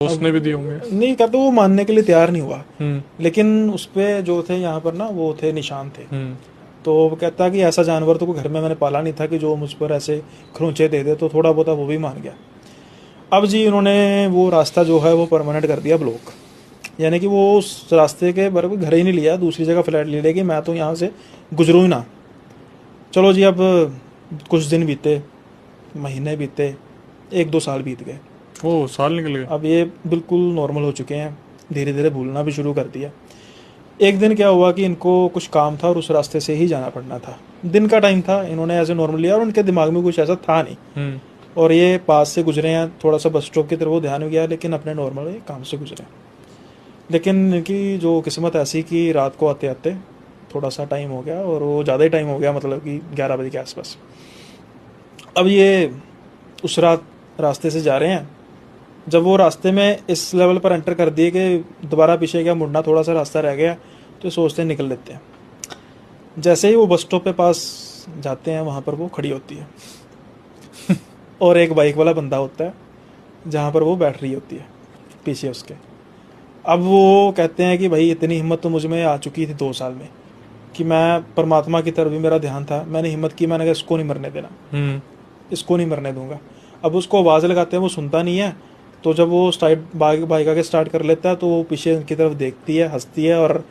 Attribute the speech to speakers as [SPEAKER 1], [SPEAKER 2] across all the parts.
[SPEAKER 1] उसने भी दिए होंगे।
[SPEAKER 2] नहीं कहते, वो मानने के लिए तैयार नहीं हुआ। लेकिन उस पे जो थे यहाँ पर ना, वो थे निशान थे। तो वो कहता कि ऐसा जानवर तो कोई घर में मैंने पाला नहीं था कि जो मुझ पर ऐसे खरोंचे दे दे, तो थोड़ा बहुत वो भी मान गया। अब जी उन्होंने वो रास्ता जो है वो परमानेंट कर दिया ब्लॉक, यानी कि वो उस रास्ते के बारे में घर ही नहीं लिया, दूसरी जगह फ्लैट ले लेगी, मैं तो यहाँ से गुजरूँ ही ना। चलो जी, अब कुछ दिन बीते, महीने बीते, 1-2 साल बीत गए।
[SPEAKER 1] ओ, साल निकल गए।
[SPEAKER 2] अब ये बिल्कुल नॉर्मल हो चुके हैं, धीरे धीरे भूलना भी शुरू कर दिया। एक दिन क्या हुआ कि इनको कुछ काम था और उस रास्ते से ही जाना पड़ना था। दिन का टाइम था, इन्होंने ऐसे नॉर्मल लिया और उनके दिमाग में कुछ ऐसा था नहीं। और ये पास से गुजरे हैं, थोड़ा सा बस स्टॉप की तरफ वो ध्यान गया, लेकिन अपने नॉर्मल काम से गुजरे। लेकिन इनकी जो किस्मत ऐसी कि रात को आते आते थोड़ा सा टाइम हो गया, और वो ज़्यादा ही टाइम हो गया, मतलब कि 11 बजे के आसपास। अब ये उस रास्ते से जा रहे हैं। जब वो रास्ते में इस लेवल पर एंटर कर दिए कि दोबारा पीछे क्या मुड़ना, थोड़ा सा रास्ता रह गया, तो सोचते हैं निकल लेते हैं। जैसे ही वो बस स्टॉप पे पास जाते हैं, वहाँ पर वो खड़ी होती है और एक बाइक वाला बंदा होता है जहाँ पर वो बैठ रही होती है पीछे उसके। अब वो कहते हैं कि भाई इतनी हिम्मत तो मुझ में आ चुकी थी 2 साल में कि मैं परमात्मा की तरफ भी मेरा ध्यान था, मैंने हिम्मत की, मैंने कहा इसको नहीं मरने देना, इसको नहीं मरने दूंगा। अब उसको आवाज़ लगाते हैं, वो सुनता नहीं है। तो जब वो स्टार्ट बाइक आके स्टार्ट कर लेता है, तो वो पीछे की तरफ देखती है, हंसती है, और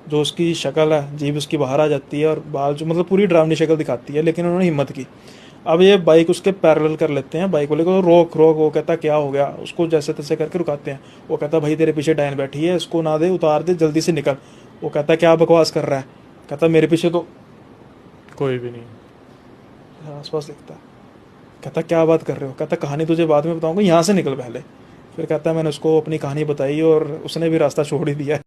[SPEAKER 2] जो उसकी शक्ल है, जीभ उसकी बाहर आ जाती है, और बाल जो मतलब पूरी डरावनी शक्ल दिखाती है, लेकिन उन्होंने हिम्मत की। अब ये बाइक उसके पैरेलल कर लेते हैं, बाइक वाले को रोक रोक, वो कहता क्या हो गया, उसको जैसे तैसे करके रुकाते हैं। वो कहता भाई तेरे पीछे डायन बैठी है, इसको ना दे, उतार दे, जल्दी से निकल। वो कहता क्या बकवास कर रहा है, कहता मेरे पीछे तो
[SPEAKER 1] कोई भी नहीं।
[SPEAKER 2] आसपास दिखता है। कहता क्या बात कर रहे हो, कहता कहानी तुझे बाद में बताऊंगा, यहाँ से निकल पहले। फिर कहता है मैंने उसको अपनी कहानी बताई और उसने भी रास्ता छोड़ ही दिया।